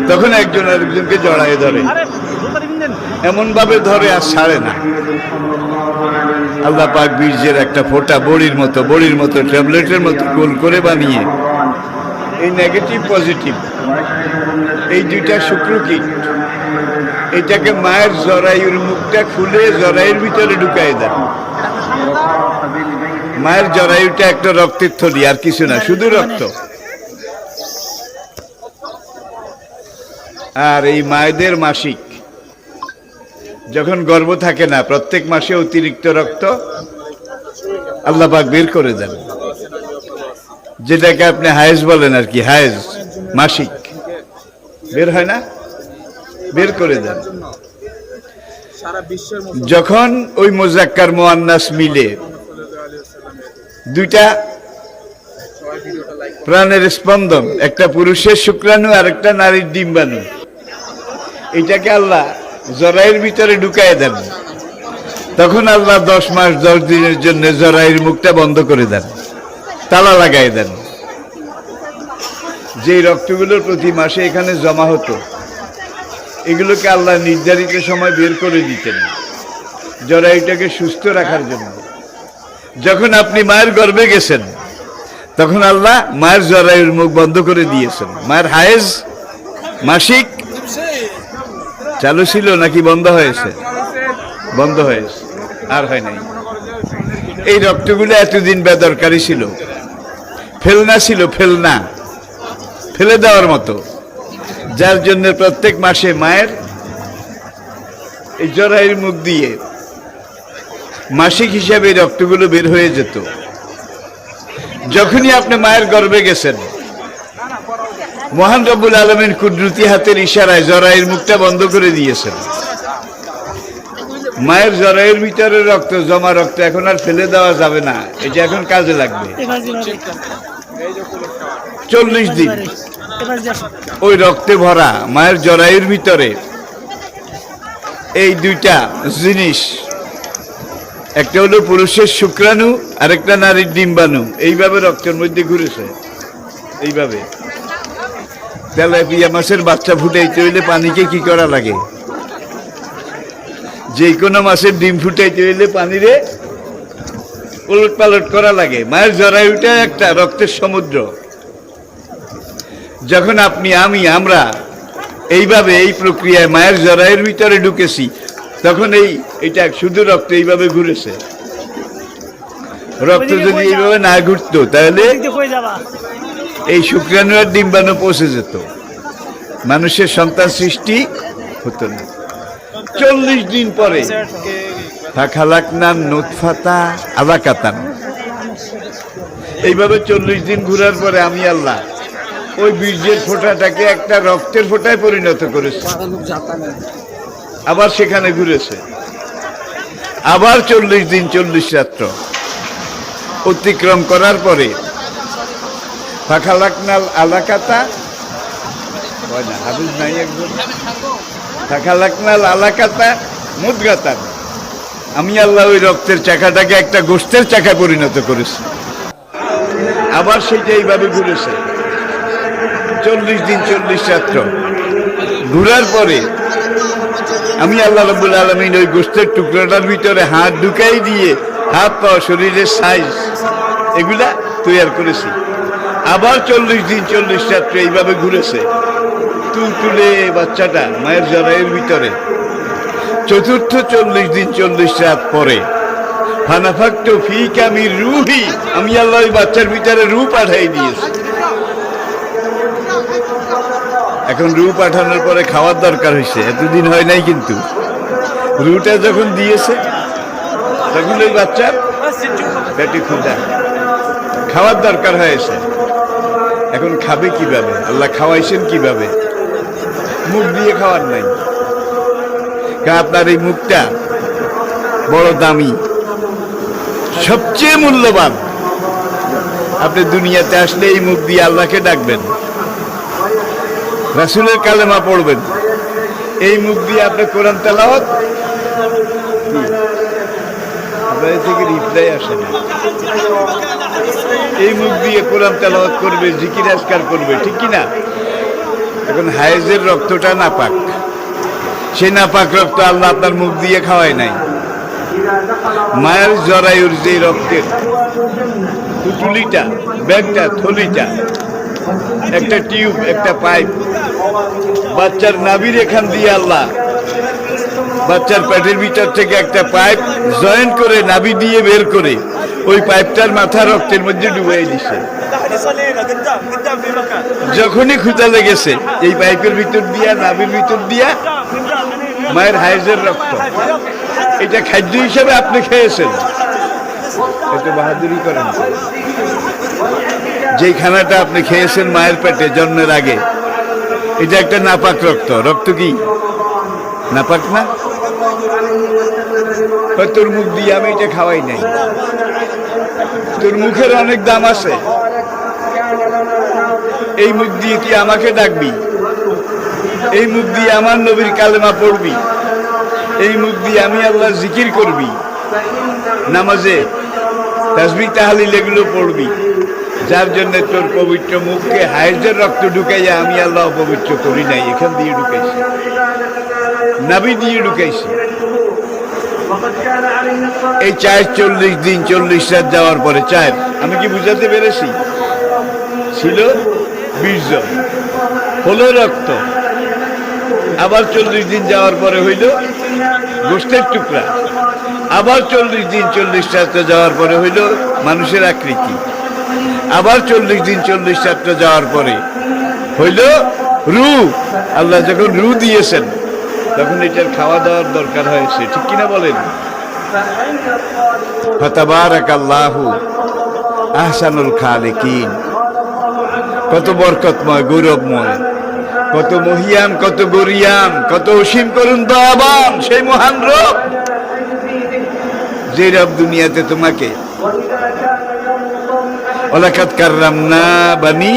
তখন একজন আরেকজনকে জড়ায় ধরে, এমন ভাবে ধরে আর ছাড়ে না। আল্লাহ পাক বীর্যের একটা ফোঁটা বড়ির মতো ট্যাবলেটের মতো গোল করে বানিয়ে এই নেগেটিভ পজিটিভ এই দুইটা শুক্রকীট, এটাকে মায়ের জরায়ুর মুখটা খুলে জরায়ুর ভিতরে ঢুকাই দেন। মায়ের জরায়ুটা একটা রক্তের থলি, আর কিছু না, শুধু রক্ত। আর এই মায়েদের মাসিক যখন গর্ভ থাকে না, প্রত্যেক মাসে অতিরিক্ত রক্ত আল্লাহ পাক বের করে দেন, যেটাকে আপনি হায়েজ বলেন আর কি, হায়েজ মাসিক বের হয় না, বের করে দেন। যখন ওই মুজাক্কার মুআন্নাস মিলে দুইটা প্রাণের স্পন্দন, একটা পুরুষের শুক্রাণু আর একটা নারীর ডিম্বাণু, এটাকে আল্লাহ জরায়ের ভিতরে ঢুকাই দেন। তখন আল্লাহ 10 মাস 10 দিনের জন্য জরায়ের মুখটা বন্ধ করে দেন, তালা লাগাই দেন। যে রক্তগুলো প্রতি মাসে এখানে জমা হতো, এগুলোকে আল্লাহ নির্ধারিত সময় বের করে দিতেন জরায়ুটাকে সুস্থ রাখার জন্য। যখন আপনি মায়ের গর্ভে গেছেন, তখন আল্লাহ মায়ের জরায়ুর মুখ বন্ধ করে দিয়েছেন। মায়ের হায়েজ মাসিক চালু ছিল নাকি বন্ধ হয়েছে? বন্ধ হয়েছে, আর হয় নাই। এই রক্তগুলো এতদিন বেদরকারি ছিল, ফেলনা ছিল, ফেলনা, ফেলে দেওয়ার মতো, যার জন্য প্রত্যেক মাসে মায়ের এই জরায়ুর মুখ দিয়ে মাসিক হিসাবে এই রক্তগুলো বের হয়ে যেত। যখনই আপনি মায়ের গর্ভে গেছেন, মহান রব্বুল আলামিন কুদরতি হাতের ইশারায় জরায়ুর মুখটা বন্ধ করে দিয়েছেন। মায়ের জরায়ুর ভিতরে রক্ত, জমা রক্ত এখন আর ফেলে দেওয়া যাবে না, এটা এখন কাজে লাগবে। 40 দিন ওই রক্তে ভরা মায়ের জরায়ুর ভিতরে এই দুইটা জিনিস, একটা হলো পুরুষের শুক্রাণু আর একটা নারীর ডিম্বাণু, এইভাবে রক্তের মধ্যে ঘুরেছে। এইভাবে তেলাপিয়া মাছের বাচ্চা ফুটাইতে হইলে পানিকে কি করা লাগে? যে কোনো মাছের ডিম ফুটাইতে হইলে পানিরে উলট পালট করা লাগে। মায়ের জরায়ুটা একটা রক্তের সমুদ্র। যখন আপনি, আমি, আমরা এইভাবে এই প্রক্রিয়ায় মায়ের জরায়ুর ভিতরে ঢুকেছি, তখন এইটা শুধু রক্ত এইভাবে ঘুরেছে। রক্ত যদি এইভাবে না ঘুরতো, তাহলে এই শুক্রাণু আর ডিম্বাণু পৌঁছে যেত, মানুষের সন্তান সৃষ্টি হতো না। 40 দিন পরে ফাখালাকনা নুতফাতা আলাকাতান, এইভাবে 40 দিন ঘুরার পরে আমি আল্লাহ ওই বীর্যের ফোঁটাটাকে একটা রক্তের ফোঁটায় পরিণত করেছে। আবার সেখানে ঘুরেছে, আবার 40 দিন 40 রাত্র অতিক্রম করার পরে ফাখালাকনাল আলাকাতা, হয় না হাবিজ নাই একজন, ফাখালাকনাল আলাকাতা মুদগাতান, আমি আল্লাহ ওই রক্তের চাকাটাকে একটা গোশতের চাকায় পরিণত করেছি। আবার সেটা এইভাবে ঘুরেছে 40 দিন 40 রাত্র ঘুরার পরে আমি আল্লাহ রাব্বুল আলামিন ওই গোশতের টুকরাটার ভিতরে হাত ঢুকাই দিয়ে হাত পা, শরীরের সাইজ এগুলা তৈরি করেছি। আবার 40 দিন 40 রাত্র এইভাবে ঘুরেছে তুলে বাচ্চাটা মায়ের জরায়ুর ভিতরে। চতুর্থ 40 দিন 40 রাত পরে ফানাফাক্তু ফীকা মির রূহি, আমি আল্লাহ ওই বাচ্চার ভিতরে রূহ পাঠাই দিয়েছি। এখন রূহ পাঠানোর পরে খাওয়ার দরকার হয়েছে, এতদিন হয় নাই, কিন্তু রূহটা যখন দিয়েছে তখন ওই বাচ্চার পেটে ক্ষুধা, খাওয়ার দরকার হয়েছে। এখন খাবে কিভাবে? আল্লাহ খাওয়াইছেন কিভাবে? মুখ দিয়ে খাওয়ার নাই। আপনার এই মুখটা বড় দামি, সবচেয়ে মূল্যবান। আপনি দুনিয়াতে আসলে এই মুখ দিয়ে আল্লাহকে ডাকবেন, রাসূলের কালেমা পড়বেন, এই মুখ দিয়ে আপনি কোরআন তেলাওয়াত, আপনাদের থেকে রিপ্লাই আসে না, এই মুখ দিয়ে কোরআন তেলাওয়াত করবে, জিকির আজকার করবে, ঠিক কিনা? এখন হায়েজের রক্তটা নাপাক, সেই নাপাক রক্ত আল্লাহ আপনার মুখ দিয়ে খাওয়ায় নাই। মায়ের জরায়ুর যে রক্তের পুটুলিটা, ব্যাগটা, থলিটা, একটা টিউব, একটা পাইপ, বাচ্চার নাভির এখান দিয়ে আল্লাহ বাচ্চার পেটের ভিতর থেকে একটা পাইপ জয়েন্ট করে নাভি দিয়ে বের করে ওই পাইপটার মাথা রক্তের মধ্যে ডুবাই দিছে। যখনই ক্ষুধা লেগেছে এই পাইপের ভিতর দিয়া, নাভির ভিতর দিয়া মায়ের হাইজের রক্ত, এটা খাদ্য হিসাবে আপনি খেয়েছেন। একটু বাহাদুরি করেন। যেই খানাটা আপনি খেয়েছেন মায়ের পেটে জন্মের আগে, এটা একটা নাপাক রক্ত। রক্ত কি নাপাক না? তোর মুখ দিয়ে আমি এটা খাওয়াই নাই। তোর মুখের অনেক দাম আছে, এই মুখ দিয়ে কি আমাকে ডাকবি? এই মুখ দিয়ে আমার নবীর কালেমা পড়বি? এই মুখ দিয়ে আমি আল্লাহ জিকির করবি? নামাজে তাসবিহ তাহলিল এগুলো পড়বি? যার জন্য তোর পবিত্র মুখকে হায়েজের রক্ত ঢুকাইয়া আমি আল্লাহ অপবিত্র করি নাই, এখান দিয়ে ঢুকাইছি, নাভি দিয়ে ঢুকাইছি। এই 40 দিন 40 রাত যাওয়ার পরে আমি কি বুঝাতে পেরেছি? ছিল বীর্য, হলো রক্ত, আবার 40 দিন যাওয়ার পরে হইল গোষ্ঠের টুকরা, আবার 40 দিন 40 রাত্রে যাওয়ার পরে হইল মানুষের আকৃতি, আবার 40 দিন 40 রাত্রে যাওয়ার পরে হইল রু। আল্লাহ যখন রু দিয়েছেন তখন এটার খাওয়া দাওয়ার দরকার হয়েছে, ঠিক কিনা বলেন? ফাতাবারাকাল্লাহু আহসানুল খালিকিন। কত বরকতময়, গৌরবময়, কত মহিয়ান, কত গরিয়ান, কত অসীম করুন দয়াবান সেই মহান রব, যে রব দুনিয়াতে তোমাকে ওয়ালাকাদ কাররামনা বানি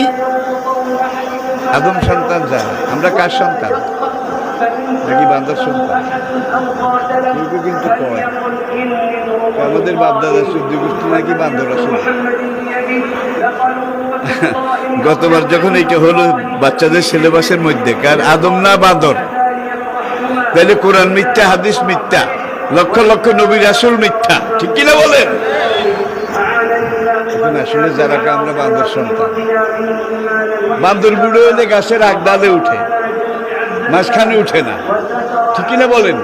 আদম সন্তান। যা আমরা কার সন্তান? নাকি বান্দর সন্তান? কিন্তু কয় আমাদের বাপদাদা 14 গোষ্ঠী নাকি বান্দর আসলে। গতবার যখন এইটা হলো বাচ্চাদের সিলেবাসের মধ্যে কার আদম না বান্দর, তাহলে কোরআন মিথ্যা, হাদিস মিথ্যা, লক্ষ লক্ষ নবী রাসূল মিথ্যা, ঠিক কিনা বলেন? আসলে যারা আমরা বান্দর সন্তান। বান্দর বুড়ো হলে গাছের আগ ডালে উঠে, মাঝখানে উঠে না, ঠিক কিনা বলেন?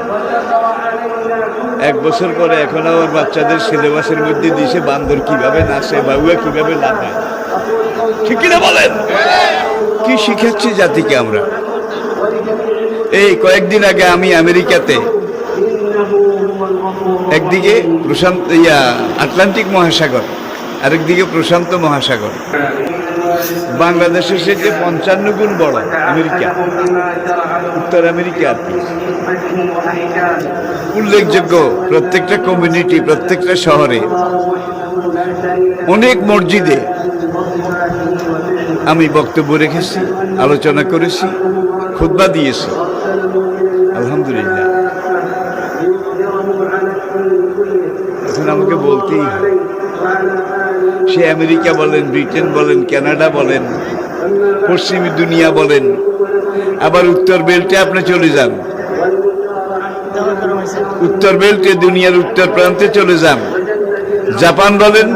1 বছর পরে এখন আবার বাচ্চাদের সিলেবাসের মধ্যে দিয়েছে বান্দর কিভাবে নাচে, বাবুয়া কিভাবে লাগায়, ঠিক কিনা বলেন? কি শিখাচ্ছি জাতিকে আমরা? এই কয়েকদিন আগে আমি আমেরিকাতে, একদিকে আটলান্টিক মহাসাগর, আরেকদিকে প্রশান্ত মহাসাগর, বাংলাদেশের সাথে 55 গুণ বড় আমেরিকা, উত্তর আমেরিকা আর কি। উল্লেখযোগ্য প্রত্যেকটা কমিউনিটি, প্রত্যেকটা শহরে, অনেক মসজিদে আমি বক্তব্য রেখেছি, আলোচনা করেছি, খুতবা দিয়েছি। আলহামদুলিল্লাহ। এখন আমাকে বলতেই হয়, সে আমেরিকা বলেন, ব্রিটেন বলেন, কানাডা বলেন, পশ্চিমী দুনিয়া বলেন, আবার উত্তর বেল্টে আপনি চলে যান, উত্তর বেল্টে দুনিয়ার উত্তর প্রান্তে চলে যান, জাপান বলেন,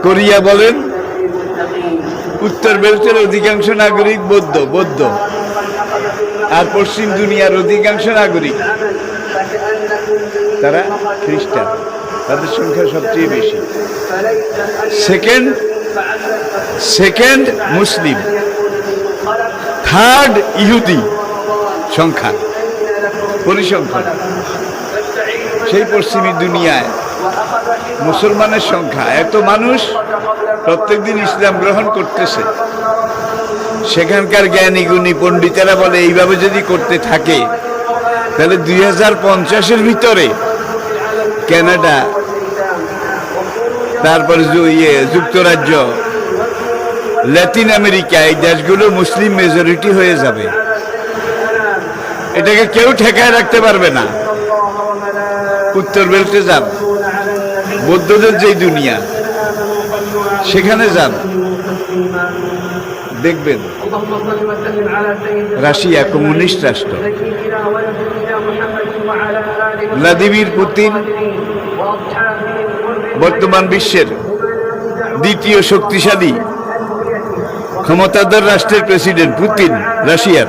কোরিয়া বলেন, উত্তর বেল্টের অধিকাংশ নাগরিক বৌদ্ধ, আর পশ্চিম দুনিয়ার অধিকাংশ নাগরিক তারা খ্রিস্টান, তাদের সংখ্যা সবচেয়ে বেশি। সেকেন্ড মুসলিম, থার্ড ইহুদি সংখ্যা, পরিসংখ্যান। সেই পশ্চিমী দুনিয়ায় মুসলমানের সংখ্যা এত, মানুষ প্রত্যেকদিন ইসলাম গ্রহণ করতেছে। সেখানকার জ্ঞানী গুণী পণ্ডিতেরা বলে এইভাবে যদি করতে থাকে তাহলে 2050-এর ভিতরে কানাডা, তারপরে যুক্তরাজ্য, ল্যাটিন আমেরিকা, এই দেশগুলো মুসলিম মেজরিটি হয়ে যাবে। এটাকে কেউ ঠেকায় রাখতে পারবে না। উত্তর বেল্টে যান, বৌদ্ধদের যেই দুনিয়া, সেখানে যান, দেখবেন রাশিয়া কমিউনিস্ট রাষ্ট্র। ভ্লাদিমির পুতিন বর্তমান বিশ্বের দ্বিতীয় শক্তিশালী ক্ষমতাধর রাষ্ট্রের প্রেসিডেন্ট। পুতিন রাশিয়ার।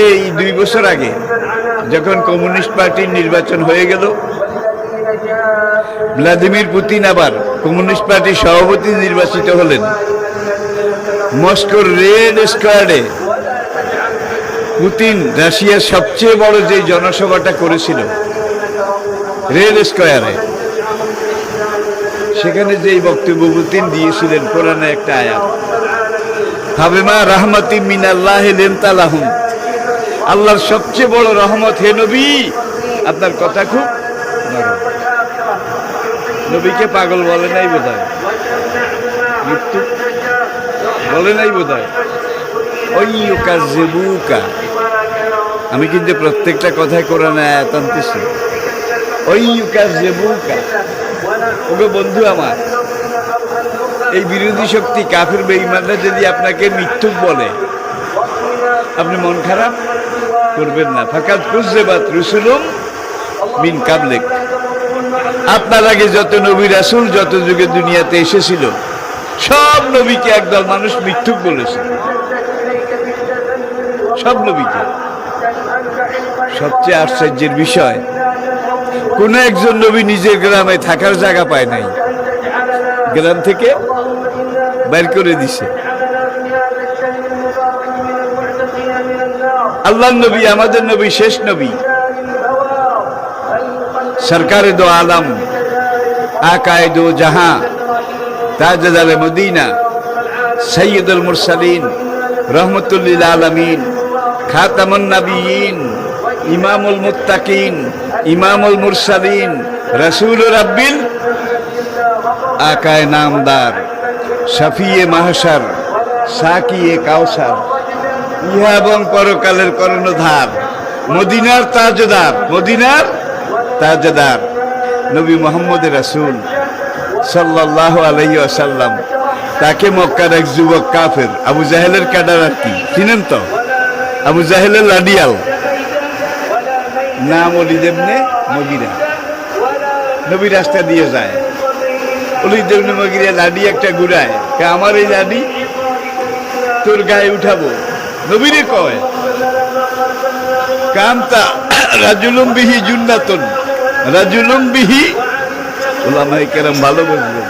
এই 2 বছর আগে যখন কমিউনিস্ট পার্টির নির্বাচন হয়ে গেল, ভ্লাদিমির পুতিন আবার কমিউনিস্ট পার্টির সভাপতি নির্বাচিত হলেন। মস্কোর রেড স্কোয়ারে পুতিন রাশিয়ার সবচেয়ে বড় যে জনসভাটা করেছিল রেড স্কোয়ারে, সেখানে যেই বক্তব্য পুতিন দিয়েছিলেন, কোরআনে একটা আয়াত, ফাবিমা রাহমাতিম মিনাল্লাহি লিনতা লাহুম, আল্লাহর সবচেয়ে বড় রহমত হে নবী। আপনার কথা খুব নরম। নবীকে পাগল বলে নাই বোধহয়, মৃত্যু বলে নাই বোধহয়। ওই ইউকাযযিবুকা, আমি কিন্তু প্রত্যেকটা কথায় কোরআনে আয়াত আনতেছি। ওই ইউকাযযিবুকা, ওগো বন্ধু আমার, এই বিরোধী শক্তি কাফির বেঈমানরা যদি আপনাকে মিথ্যুক বলে, আপনি মন খারাপ করবেন না। ফাকাদ কুযযিবাত রুসুলুম মিন কাবলিক, আপনার আগে যত নবী রাসূল যত যুগে দুনিয়াতে এসেছিল, সব নবীকে একদল মানুষ মিথ্যুক বলেছে। সব নবীকে। সবচেয়ে আশ্চর্যের বিষয়, কোন একজন নবী নিজের গ্রামে থাকার জায়গা পায় নাই, গ্রাম থেকে বের করে দিছে। আল্লাহর নবী, আমাদের নবী, শেষ নবী, সরকারে দো আলম, আকায়ে দো জাহাঁ, তাজদারে মদিনা, সৈয়দুল মুরসালিন, রহমতুল লিল আলামিন, খাতামুন নবিয়্যিন, ইমামুল মুত্তাকিন, ইমামুল মুরসালিন, রাসূল রাব্বিল, আকায়ে নামদার, শফিয়ে মাহশর, সাকিয়ে কাউসার, ইহা এবং পরকালের কর্ণধার, মদিনার তাজদার, মদিনার তাজদার নবী মুহাম্মদ রাসূল সাল্লাল্লাহু আলাইহি ওয়াসাল্লাম। তাকে মক্কার এক যুবক কাফের, আবু জাহেলের ক্যাডার আর কি, চিনেন তো? আবু জাহেলের লাডিয়াল, নাম ওলীদ ইবনে মুগীরা। নবী রাস্তা দিয়ে যায়, ওলীদ ইবনে মুগীরা লাডি একটা ঘুরায়, আমার এই লাডি তোর গায়ে উঠাবো। নবীরে কয়, কামতা রাজুলুম বিহি জুন্নাতুন, রাজুলুম বিহি, ওলামায়ে কেরাম ভালো বুঝবেন।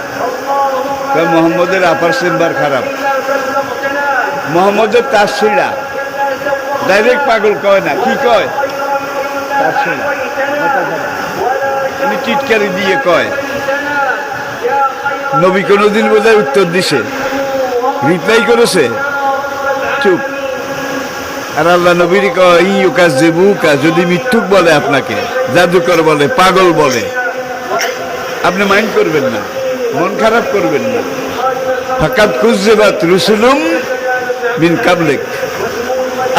মোহাম্মদের আপার চেম্বার খারাপ, মোহাম্মদের তার ছিঁড়া, ডাইরেক্ট পাগল কয় না, কি কয়? তার ছিঁড়া, উনি টিটকারি দিয়ে কয়। নবী কোনোদিন বোধহয় উত্তর দিছে, রিপ্লাই করেছে, চুপ। আর আল্লাহ নবীর কয়, ইউকাযযিবুকা, যদি মিথ্যুক বলে, আপনাকে জাদুকর বলে, পাগল বলে, আপনি মাইন্ড করবেন না, মন খারাপ করবেন না। ফাকাদ কুযযিবাত রুসুলুম মিন কাবলিক,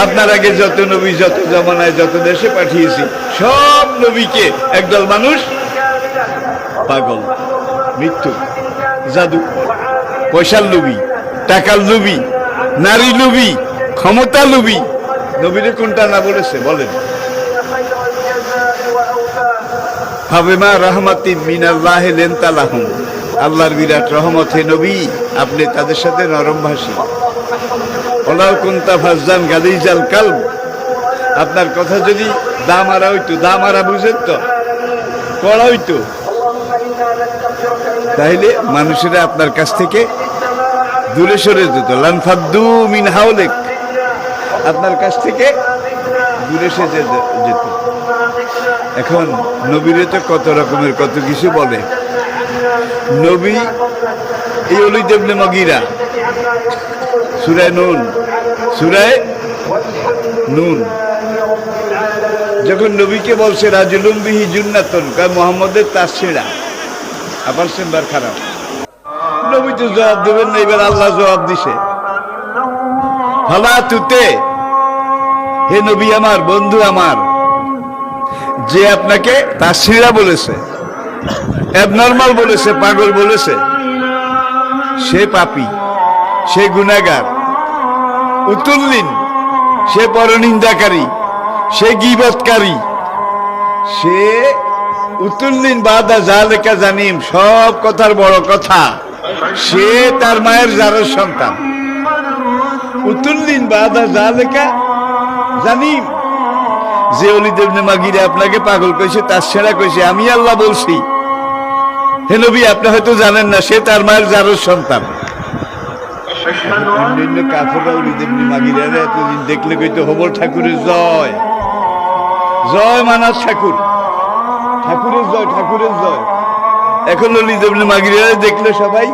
আপনার আগে যত নবী, যত জামানায়, যত দেশে পাঠিয়েছি, সব নবীকে একদল মানুষ পাগল, মৃত্যু, জাদু, পয়সার লোভী, টাকার লোভী, নারী লোভী, ক্ষমতা লোভী। নবীরে কোনটা না বলেছে বলেন? ফাবিমা রাহমাতিম মিনাল্লাহি লিনতা লাহুম, আল্লাহর বিরাট রহমত হে নবী, আপনি তাদের সাথে নরম ভাষী। ওলাউ কুনতা ফাজ্জান গালিজাল কালব, আপনার কথা যদি দামারা হইতো, দামারা বুঝেন তো, কড়া হইতো, তাইলে মানুষেরা আপনার কাছ থেকে দূরে সরে যেত। লানফাদ্দু মিন হাওলিক, আপনার কাছ থেকে দূরে সরে যেত। এখন নবীরে তো কত রকমের কত কিছু বলে। নবী এই ওলীদ ইবনে মুগীরা, সূরা নূন, সূরা নূন, যখন নবীকে বলছে রাজুলুম বিহি জুন্নাতুন, কয় মুহাম্মদের তার ছিঁড়া, আবার চেম্বার খারাপ। নবী তো জবাব দেবেন না, এবার আল্লাহ জবাব দিছে, ফালা তুতে, হে নবী আমার, বন্ধু আমার, যে আপনাকে তার ছিঁড়া বলেছে, অ্যাবনর্মাল বলেছে, পাগল বলেছে, সে পাপী, সে গুনাহগার। উতুল্লিন সে পরনিন্দাকারী, সে গীবতকারী, সে উতুল্লিন বাদা জালেকা জানিম, সব কথার বড় কথা, সে তার মায়ের জারের সন্তান। উতুল্লিন বাদা জালেকা জানিম, যে ওলিদ ইবনে মাগিরা আপনাকে পাগল কইছে, তার সেরা কইছে আমি আল্লাহ বলছি। হে নবী, আপনি হয়তো জানেন না, সে তার মায়ের জারের সন্তান। অন্যান্য কাফেররা ওলিদ ইবনে মাগিরা এতদিন দেখলে কইতো হবল ঠাকুরের জয়, জয় মানাস ঠাকুর, ঠাকুরের জয়, ঠাকুরের জয়। এখন ওলিদ ইবনে মাগিরা দেখলে সবাই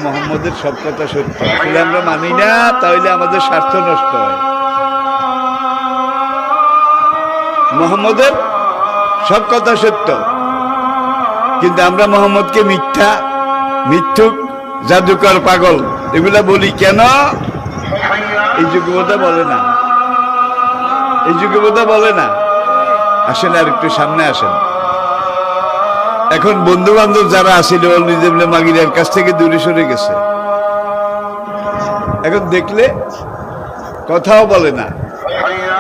মোহাম্মদের সব কথা সত্য। আসলে আমরা মানি না, তাহলে আমাদের স্বার্থ নষ্ট হয়। মোহাম্মদের সব কথা সত্য, কিন্তু আমরা মোহাম্মদকে মিথ্যা, মিথ্যুক, জাদুকর, পাগল এগুলা বলি কেন? এই যুগবতা বলে না, এই যুগবতা বলে না। আসেন আর একটু সামনে আসেন। এখন বন্ধু বান্ধব যারা আসিল ওলিদ ইবনে মাগিরার কাছ থেকে দূরে সরে গেছে। এখন দেখলে কথাও বলে না।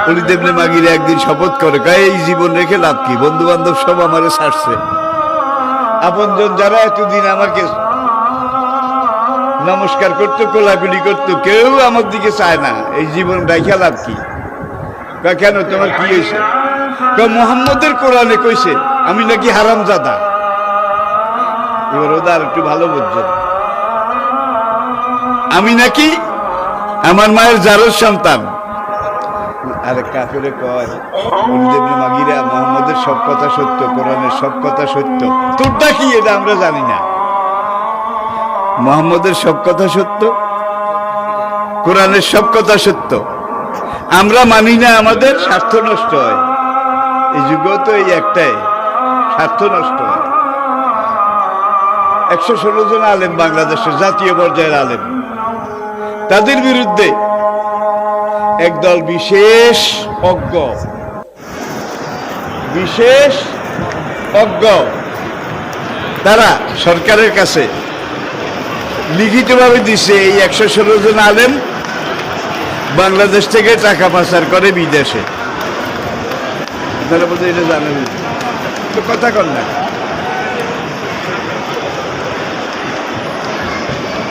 ওলিদ ইবনে মাগিরা একদিন শপথ করে, এই জীবন রেখে লাভ কি, বন্ধু বান্ধব সব আমারে ছাড়ছে, আপনজন যারা এতদিন আমাকে নমস্কার করতো, কোলাকুলি করতো, কেউ আমার দিকে চায় না, এই জীবন রেখে লাভ কি? কেন, তোমার কি হয়েছে? মোহাম্মদের কোরআনে কইছে আমি নাকি হারামজাদা। এবার ওদের একটু ভালো বুঝছেন, আমি নাকি আমার মায়ের জারজ সন্তান। আরে কাফেরে কয় ওলিদ ইবনে মাগিরা মুহাম্মদের সব কথা সত্য, কোরআনের সব কথা সত্য, তোরটা কি এটা আমরা জানি না। মুহাম্মদের সব কথা সত্য, কোরআনের সব কথা সত্য, আমরা মানি না, আমাদের স্বার্থ নষ্ট হয়। এই যুগেও তো এই একটাই, স্বার্থ নষ্ট হয়। 116 জন আলেম, বাংলাদেশের জাতীয় পর্যায়ের আলেম, তাদের বিরুদ্ধে একদল বিশেষ অজ্ঞ, বিশেষ অজ্ঞ, তারা সরকারের কাছে লিখিতভাবে দিছে এই 116 জন আলেম বাংলাদেশ থেকে টাকা পাচার করে বিদেশে। আপনারা বোধহয় এটা জানেন, তো কথা কন না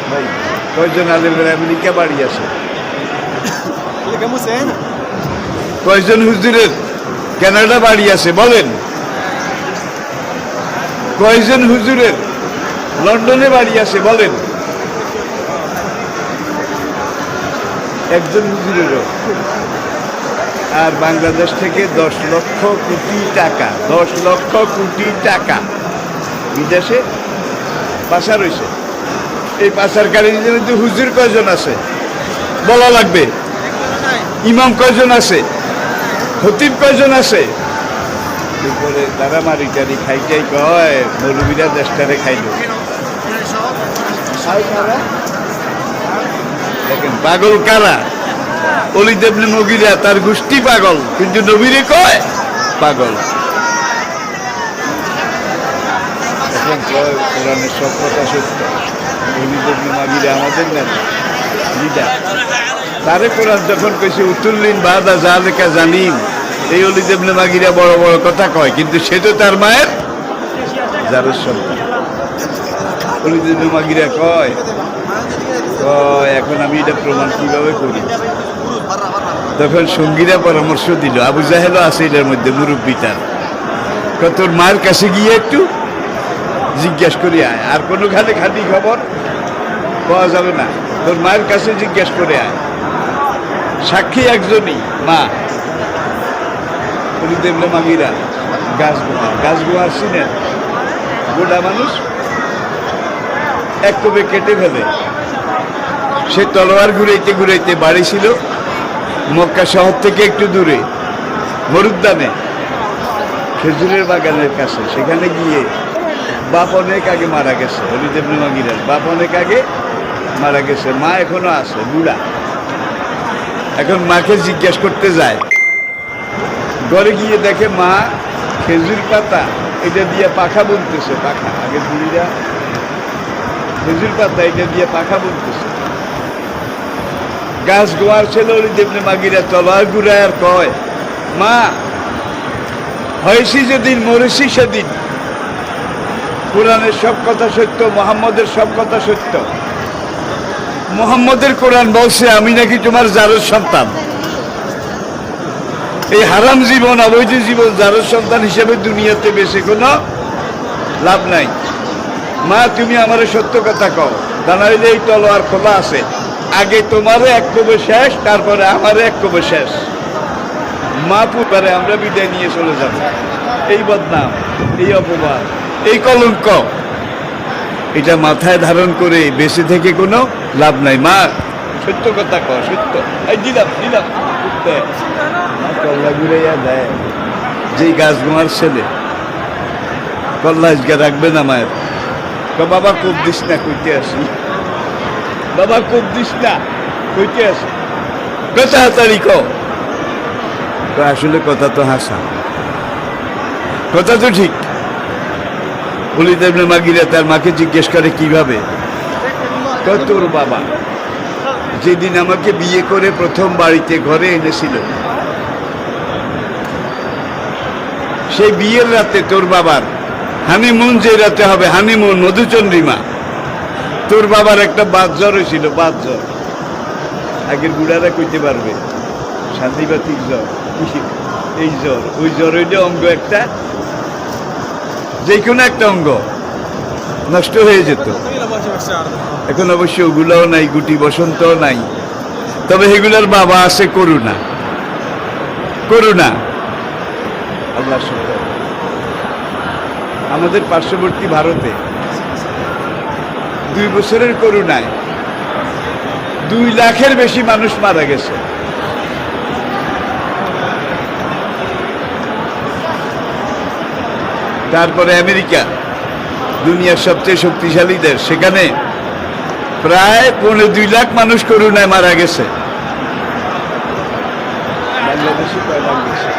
ভাই। কয়জন আলেমের আমেরিকা বাড়ি আছে, কয়জন হুজুরের কানাডা বাড়ি আছে বলেন, কয়জন হুজুরের লন্ডনে বাড়ি আছে বলেন, একজন হুজুরেরও। আর বাংলাদেশ থেকে 10 লক্ষ কোটি টাকা, 10 লক্ষ কোটি টাকা বিদেশে পাচার হয়েছে। এই পাচারকারীদের মধ্যে হুজুর কয়জন আছে বলা লাগবে, ইমাম কয়জন আছে, খতিব কয়জন আছে। এরপরে তারা মারি টারি খাইটাই কয় মৌলবীরা দেশটারে খাইল। দেখেন পাগল কারা, ওলিদ ইবনে মাগিরা তার গোষ্ঠী পাগল, কিন্তু নবীরে কয় পাগল। এখন কয় কোরআনের সব কথা সত্য, ওলিদ ইবনে মাগিরা আমাদের নেতা, লিডার। তারে কোরআন যখন কইছে উতুল্লিন বাদা জালেকা জানিম, এই ওলিদ ইবনে মাগিরা বড় বড় কথা কয়, কিন্তু সে তো তার মায়ের জারের সন্তান। ওলিদ ইবনে মাগিরা কয় এখন আমি এটা প্রমাণ কিভাবে করি? তখন সঙ্গীরা পরামর্শ দিল, আবু জাহেলও আছে এটার মধ্যে, মুরব্বী তার, তোর মায়ের কাছে গিয়ে একটু জিজ্ঞাসা করি আয়, আর কোনো খালি খালি খবর পাওয়া যাবে না, তোর মায়ের কাছে জিজ্ঞাসা করে আয়। সাক্ষী একজনই, মা। ওলিদ ইবনে মাগিরা গাছগুহার চিনেন, গোটা মানুষ এক কবে কেটে ফেলে। সে তলোয়ার ঘুরাইতে ঘুরাইতে বাড়ি ছিল মক্কা শহর থেকে একটু দূরে, মরুদ্যানে, খেজুরের বাগানের কাছে। সেখানে গিয়ে বাপ অনেক আগে মারা গেছে, ওলিদ ইবনে মাগিরার বাপ অনেক আগে মারা গেছে, মা এখনো আছে, বুড়া। এখন মাকে জিজ্ঞেস করতে যায়, ঘরে গিয়ে দেখে মা খেজুর পাতা এটা দিয়ে পাখা বুনতেছে, পাখা। আগে বুড়িরা খেজুর পাতা এটা দিয়ে পাখা বলতেছে। গাছ গোয়ার ছেলে ওই দেবনে মাগিরা তলার ঘুরায় আর কয়, মা হয়েছি যেদিন মরেছি সেদিন। কোরআনের সব কথা সত্য, মোহাম্মদের সব কথা সত্য। মোহাম্মদের কোরআন বলছে আমি নাকি তোমার জারজ সন্তান। এই হারাম জীবন, অবৈধ জীবন জারজ সন্তান হিসেবে দুনিয়াতে বেশি কোনো লাভ নাই। মা তুমি আমার সত্য কথা কও, তা নাইলে এই তলোয়ার খোলা আছে, আগে তোমারও এক কবে শেষ, তারপরে আমারও এক কবে শেষ। মা পুপারে আমরা বিদায় নিয়ে চলে যাব। এই বদনাম, এই অপবাদ, এই কলঙ্ক, এটা মাথায় ধারণ করে বেঁচে থেকে কোনো লাভ নাই। মা সত্য কথা কও, সত্য। এই দিলাম দিলাম কল্লা ঘুরাইয়া দেয়। যেই গাছ গোয়ার ছেলে কল্লা আজকে রাখবে না মায়ের, বাবা কোপ দিস না, কইতে আসি, বাবা কোপ দিস না, কইতে আসি, কথা হাতাড়ি কও। আসলে কথা তো হাসা, কথা তো ঠিক। বলি দেবনে মাগিরা তার মাকে জিজ্ঞেস করে কিভাবে, তোর বাবা যেদিন আমাকে বিয়ে করে প্রথম বাড়িতে ঘরে এনেছিল, সেই বিয়ের রাতে তোর বাবার হানিমুন, যে রাতে হবে হানিমুন, মধুচন্দ্রিমা, তোর বাবার একটা বাত জ্বর হয়েছিল। বাত জ্বর আগের বুড়ারা কইতে পারবে, শান্তিবাতিক জ্বর, এই জ্বর, ওই জ্বর হইলে অঙ্গ একটা, যে কোনো একটা অঙ্গ নষ্ট হয়ে যেত। এখন অবশ্য ওগুলোও নাই, গুটি বসন্তও নাই, তবে এগুলোর বাবা আছে করুণা। করুণা আল্লাহ শুকর। আমাদের পার্শ্ববর্তী ভারতে 2 বছরের করুণায় 2 লাখের বেশি মানুষ মারা গেছে। তারপরে আমেরিকা, দুনিয়ার সবচেয়ে শক্তিশালী দেশ, সেখানে প্রায় 2.25 লাখ মানুষ করোনায় মারা গেছে। বাংলাদেশে কয় লাখ গেছে?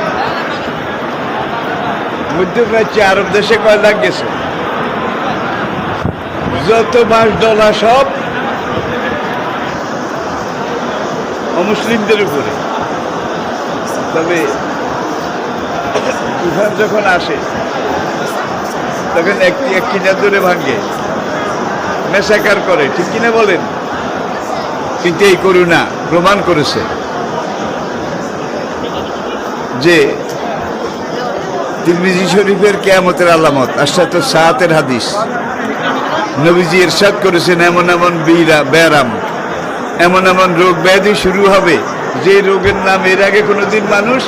মধ্যপ্রাচ্যে আরব দেশে কয় লাখ গেছে? যত বাস ডলা সব অমুসলিমদের উপরে। তবে তুফান যখন আসে তখন একটি এক কিনা ধরে ভাঙে, মেসাকার করে, ঠিক কিনা বলেন? কিন্তু এই করুণা প্রমাণ করেছে যে তিরমিজি শরীফের কিয়ামতের আলামত, আশরাত সাআতের হাদিস, নবীজি ইরশাদ করেছেন এমন এমন ব্যারাম, এমন এমন রোগ ব্যাধি শুরু হবে যে রোগের নাম এর আগে কোনোদিন মানুষ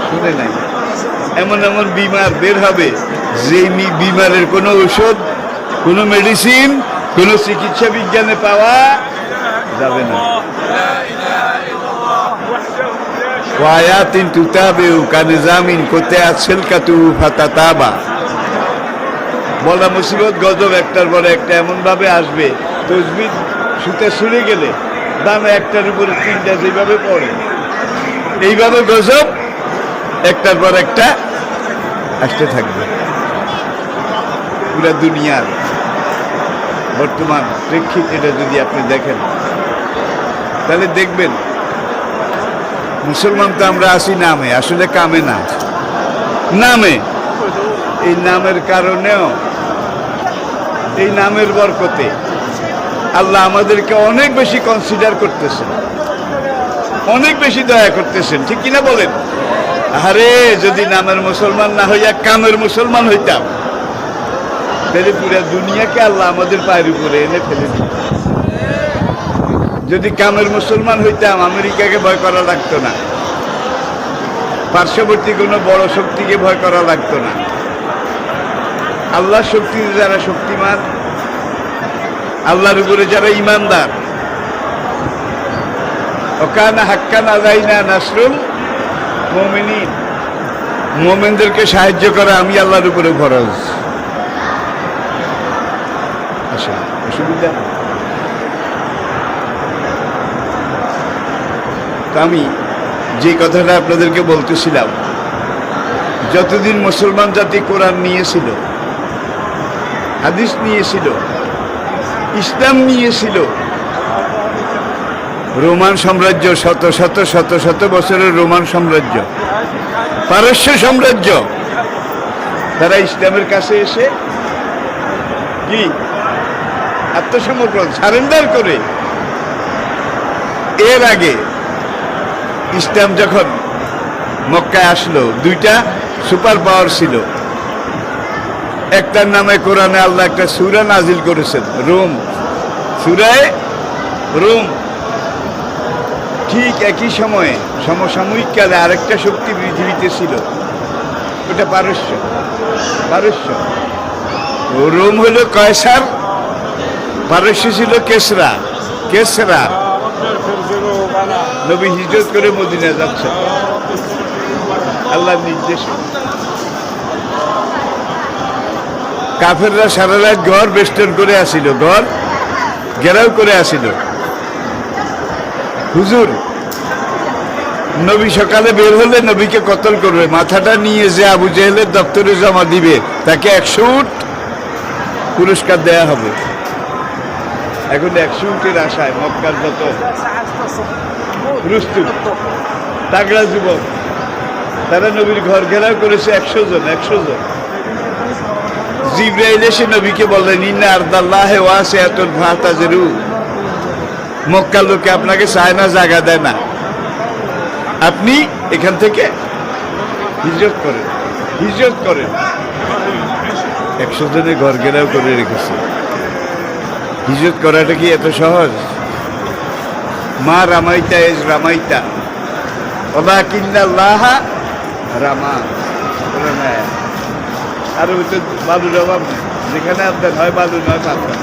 শুনে নাই। এমন এমন বিমার বের হবে যে বিমারের কোনো ঔষধ, কোনো মেডিসিন, কোনো চিকিৎসা বিজ্ঞানে পাওয়া যাবে না। ওয়ায়াতিন তুতাবিউ কানিজামিন কোতায়াত সিলকাতুহু ফাতাতাবা। বলা মুসিবত গজব একটার পরে একটা এমন ভাবে আসবে, তসবিহ সুতে ছুড়ে গেলে দামে একটার উপরে 3টা যেভাবে পড়ে, এইভাবে গজব একটার পর একটা আসতে থাকবে। পুরা দুনিয়ার বর্তমান প্রেক্ষিত এটা যদি আপনি দেখেন, তাহলে দেখবেন মুসলমান তো আমরা আছি নামে, আসলে কামে না। নামে, এই নামের কারণেও, এই নামের বরকতে আল্লাহ আমাদেরকে অনেক বেশি কনসিডার করতেছেন, অনেক বেশি দয়া করতেছেন, ঠিক কিনা বলেন? আরে যদি নামের মুসলমান না হইয়া কামের মুসলমান হইতাম, তাহলে পুরা দুনিয়াকে আল্লাহ আমাদের পায়ের উপরে এনে ফেলে দিত। যদি কামের মুসলমান হইতাম, আমেরিকাকে ভয় করা লাগতো না, পার্শ্ববর্তী কোনো বড় শক্তিকে ভয় করা লাগতো না। আল্লাহর শক্তিতে যারা শক্তিমান, আল্লাহর উপরে যারা ইমানদার, ওকানা হাক্কান আলাইনা নাসরুল মুমিনিন, মুমিনদেরকে সাহায্য করা আমি আল্লাহর উপরে ফরজ। আচ্ছা, অসুবিধা? তো আমি যে কথাটা আপনাদেরকে বলতেছিলাম, যতদিন মুসলমান জাতি কোরআন নিয়েছিল, হাদিস নিয়েছিল, ইসলাম নিয়েছিল রোমান সাম্রাজ্য, শত শত শত শত বছরের রোমান সাম্রাজ্য, পারস্য সাম্রাজ্য। তারা ইসলামের কাছে এসে কি আত্মসমর্পণ, সারেন্ডার করে। এর আগে ইসলাম যখন মক্কায় আসলো, দুইটা সুপার পাওয়ার ছিল। একটার নামে কোরআনে আল্লাহ একটা সূরা নাজিল করেছেন, রোম, সূরায়ে রোম। ঠিক একই সময়ে সমসাময়িক কালে আরেকটা শক্তি পৃথিবীতে ছিল, ওটা পারস্য। পারস্য, ও রোম হলো কয়সার, পারস্য ছিল কেসরা। কেসরা নবী হিজরত করে মদিনা যাচ্ছে আল্লাহর নির্দেশে। কাফেররা সারা রাত ঘর বেষ্টন করে আসিল, ঘর ঘেরাও করে আসিল। হুজুর, নবী সকালে বের হলে নবীকে কতল করবে, মাথাটা নিয়ে যে আবু জেহেলের দপ্তরে জমা দিবে তাকে 100 উট পুরস্কার দেয়া হবে। এখন 100 উটের আশায় মক্কার যত রুস্তুম তাগড়া যুবক, তারা নবীর ঘর ঘেরাও করেছে 100 জন। 100 জন। জিবরাইল এসে নবীকে বললেন, ইন্না আরদাল্লাহি ওয়াসিআতুন ফাতাজিরু, মক্কার লোকে আপনাকে চায় না, জায়গা দেয় না, আপনি এখান থেকে হিজরত করেন, হিজরত করেন। 100 জনে ঘর ঘেরাও করে রেখেছে। হিজরত করাটা কি এত সহজ? মা রামাইতা এজ রামাইতা ওয়ালাকিন্নাল্লাহ রামা। আর ওই তো বালুর অভাব নেই, যেখানে আপনার হয় বালু নয় পাথর,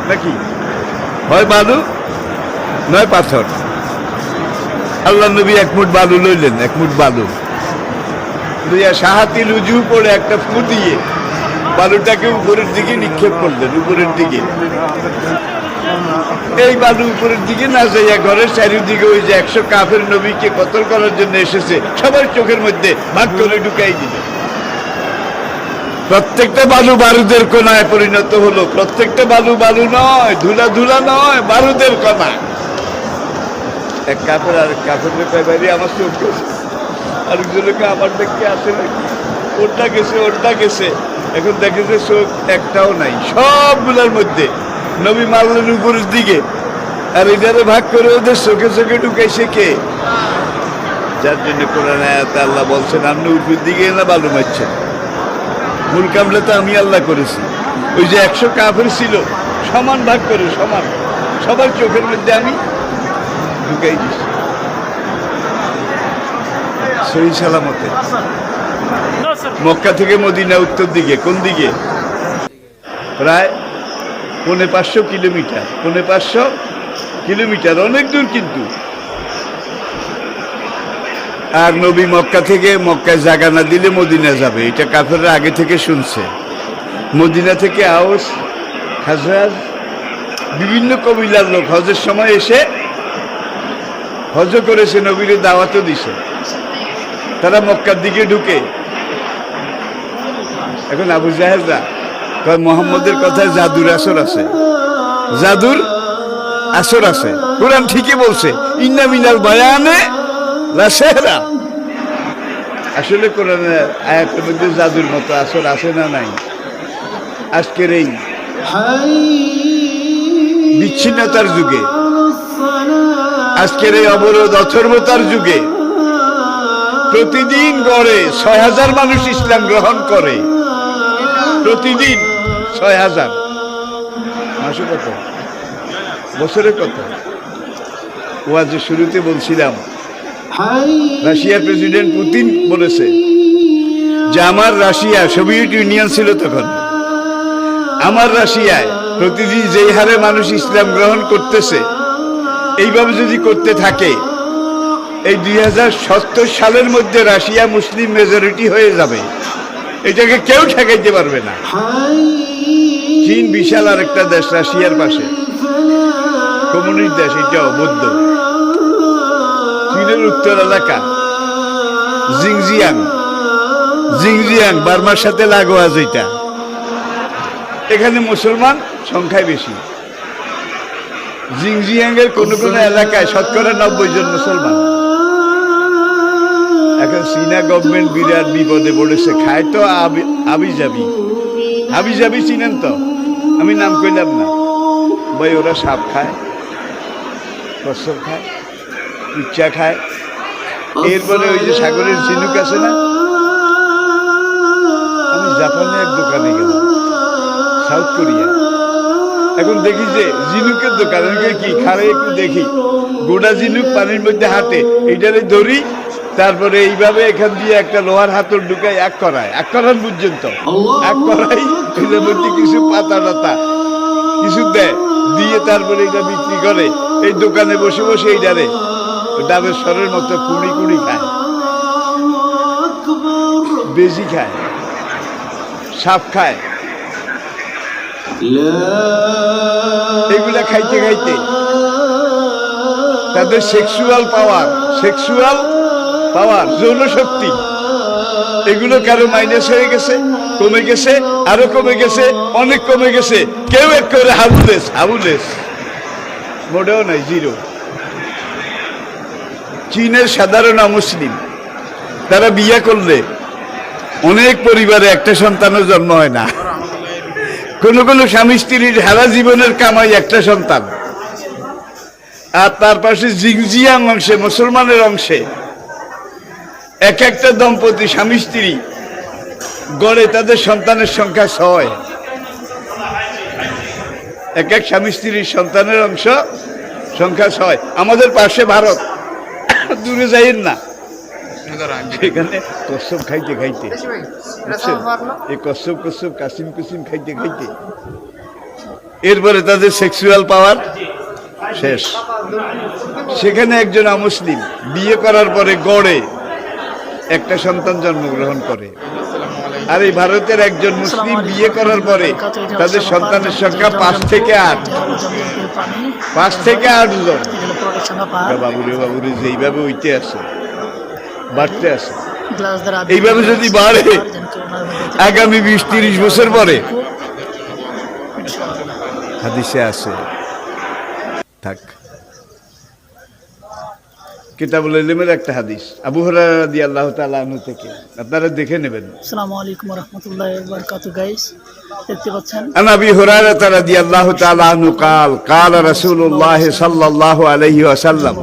নাকি হয় বালু নয় পাথর। আল্লাহ নবী 1 মুঠ বালু লইলেন, 1 মুঠ বালু লইয়া সাহাতি লুজু পড়ে একটা ফু দিয়ে বালুটাকে উপরের দিকে নিক্ষেপ করলেন, উপরের দিকে। এই বালু উপরের দিকে না যাইয়া ঘরের চারিদিকে ওই যে 100 কাফের নবীকে কতল করার জন্য এসেছে সবার চোখের মধ্যে ভাগ করে ঢুকাই দিল। প্রত্যেকটা বালু বারুদের কণায় পরিণত হলো। প্রত্যেকটা বালু বালু নয়, ধুলা ধুলা নয়, বারুদের কণা। এক কাপড় আর কাপড়ে পাইবারি আমার চোখ গেছে, আরেকজনকে আমার দেখতে আসে নাকি, ওরটা গেছে, ওরটা গেছে। এখন দেখেছে চোখ একটাও নাই, সবগুলোর মধ্যে নবী মারলেন উপরের দিকে, আর এটারে ভাগ করে ওদের চোখে চোখে ঢুকাইছে কে? যার জন্য কোরআন আয়াতে আল্লাহ বলছেন, আপনি উপরের দিকে না বালু মারছেন, মূল কামলা তো আমি আল্লাহ করেছি। ওই যে 100 কাফের ছিল, সমান ভাগ করে, সমান সবার চোখের মধ্যে আমি ঢুকাই দিছি সহি সালামতে। মক্কা থেকে মদিনা উত্তর দিকে, কোন দিকে? প্রায় 550 কিলোমিটার। 550 কিলোমিটার, অনেক দূর কিন্তু। আর নবী মক্কা থেকে, মক্কায় জায়গা না দিলে মদিনা যাবে, এটা কাফেররা আগে থেকে শুনছে। মদিনা থেকে আউস, খাজরাজ, বিভিন্ন কবিলার লোক হজের সময় এসে হজ করেছে, নবীর দাওয়াতও দিছে। তারা মক্কার দিকে ঢুকে। এখন আবু জাহেলরা কয় মোহাম্মদের কথায় জাদুর আসর আছে, জাদুর আসর আছে। কোরআন ঠিকই বলছে, ইন্না মিনাল বায়ানে লা সিহরা। আসলে কোরআনের আয়াতের মধ্যে জাদুর মতো আসর আছে না নাই? আজকের এই বিচ্ছিন্নতার যুগে, আজকের এই অবরোধ অথর্বতার যুগে প্রতিদিন গড়ে 6000 মানুষ ইসলাম গ্রহণ করে। প্রতিদিন 6000। মাসে কত? বছরে কত? ওয়াজের শুরুতে বলছিলাম, রাশিয়ার প্রেসিডেন্ট পুতিন বলেছে যে আমার রাশিয়া, সোভিয়েত ইউনিয়ন ছিল তখন, আমার রাশিয়ায় প্রতিদিন যেই হারে মানুষ ইসলাম গ্রহণ করতেছে, এইভাবে যদি করতে থাকে, এই 2070 সালের মধ্যে রাশিয়া মুসলিম মেজরিটি হয়ে যাবে। এটাকে কেউ ঠেকাইতে পারবে না। চীন বিশাল আর একটা দেশ, রাশিয়ার পাশে কমিউনিস্ট দেশ, এটাও বৌদ্ধ। চীনের উত্তর এলাকা জিংজিয়াং, জিংজিয়াং বার্মার সাথে লাগোয়া যেটা, এখানে মুসলমান সংখ্যায় বেশি। জিংজিয়াংয়ের কোন কোন এলাকায় শতকরা 90 জন মুসলমান। এখন চীনা গভর্নমেন্ট বিরাট বিপদে পড়েছে, খায় তো হাবি যাবি চিনেন তো, আমি নাম কইলাম না ভাই। ওরা সাপ খায়, কচ্ছপ খায়, উচ্চা খায়, এরপরে ওই যে সাগরের ঝিনুক আছে না। আমি জাপানে এক দোকানে গেলাম, সাউথ কোরিয়া। এখন দেখি যে ঝিনুকের দোকান, কি খারে একটু দেখি, গোটা ঝিনুক পানির মধ্যে হাঁটে, এইটারে ধরি, তারপরে এইভাবে এখান দিয়ে একটা লোহার হাতল ঢুকাই এক করার পর্যন্ত এক করাই, এটার মধ্যে কিছু পাতা টাতা কিছু দেয়, দিয়ে তারপরে এটা বিক্রি করে। এই দোকানে বসে বসে এইটারে ডাবের স্বরের মতো কুড়ি কুড়ি খায়, বেশি খায়, সাপ খায়। এগুলা খাইতে খাইতে তাদের সেক্সুয়াল পাওয়ার যৌন শক্তি এগুলো কারো মাইনাস হয়ে গেছে, কমে গেছে, আরো কমে গেছে, অনেক কমে গেছে। কেউ এক করে হাবুলেস মোটেও নাই, জিরো। চীনের সাধারণ মুসলিম তারা বিয়ে করলে অনেক পরিবারে একটা সন্তানও জন্ম হয় না। কোন কোন স্বামী স্ত্রীর সারা জীবনের কামাই একটা সন্তান। আর তার পাশে জিংজিয়াং অংশে, মুসলমানের অংশে এক একটা দম্পতি স্বামী স্ত্রী গড়ে তাদের সন্তানের সংখ্যা 6। এক এক স্বামী স্ত্রীর সন্তানের সংখ্যা 6। আমাদের পাশে ভারত, দূরে যাইেন না, সেখানে কচ্ছপ খাইতে এই কচ্ছপ কাসিম খাইতে এরপরে তাদের সেক্সুয়াল পাওয়ার শেষ। সেখানে একজন অমুসলিম বিয়ে করার পরে গড়ে একটা সন্তান জন্মগ্রহণ করে। আর এই ভারতের একজন মুসলিম বিয়ে করার পরে তাদের সন্তানের সংখ্যা 5 থেকে 8 জন। বাবুরে যেইভাবে উইতে আছে, বাড়তে আছে, এইভাবে যদি বাড়ে আগামী 20-30 বছর পরে, হাদিসে আছে, থাক কিতাবুল ইলমের একটা হাদিস, আবু হুরায়রা রাদিয়াল্লাহু তাআলা আনহু থেকে, আপনারা দেখে নেবেন। আসসালামু আলাইকুম ওয়া রাহমাতুল্লাহি ওয়া বারাকাতুহু। গাইস, দেখতে পাচ্ছেন আন আবি হুরায়রা রাদিয়াল্লাহু তাআলা আনহু قال قال رسول الله صلى الله عليه وسلم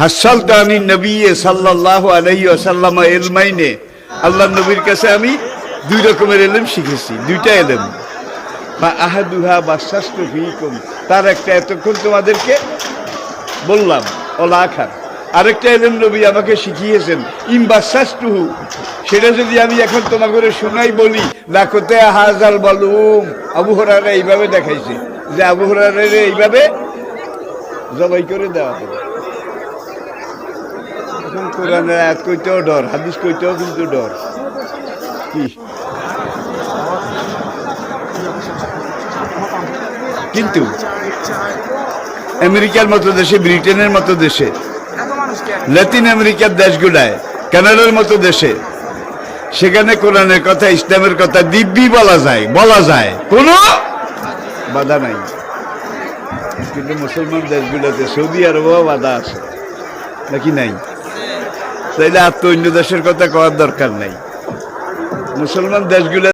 হাসালতু আনিন নবী সাল্লাল্লাহু আলাইহি ওয়াসাল্লাম ইলমাইনে। আল্লাহর নবীর কাছে আমি 2 রকমের ইলম শিখেছি, 2টা ইলম। বা আহাদুহা বাসাস্তু ফীকুম, তার একটা এতক্ষণ তোমাদেরকে বললাম, ওলাখার। আরেকটা ইলম নবী আমাকে শিখিয়েছেন, ইমবাসাস্তুহু, সেটা যদি আমি এখন তোমাকে করে শোনাই বলি, লাকতে হাজাল বালুম। আবু হুরায়রা এইভাবে দেখাইছে যে আবু হুরায়রা এইভাবে জবাই করে দেওয়া হবে। এখন কোরআনের আয়াত কইতেও ডর, হাদিস কইতেও কিন্তু ডর। কি কিন্তু আমেরিকার মতো দেশে, ব্রিটেনের মতো দেশে, লাতিন আমেরিকার দেশগুলায়, কানাডার মতো দেশে, সেখানে কোরআনের কথা, ইসলামের কথা দিব্যি বলা যায়, কোনো বাধা নাই। কিন্তু মুসলমান দেশগুলোতে, সৌদি আরবেও বাধা আছে নাকি নাই? তাইলে আর তো অন্য দেশের কথা কওয়ার দরকার নাই। মুসলমান দেশগুলো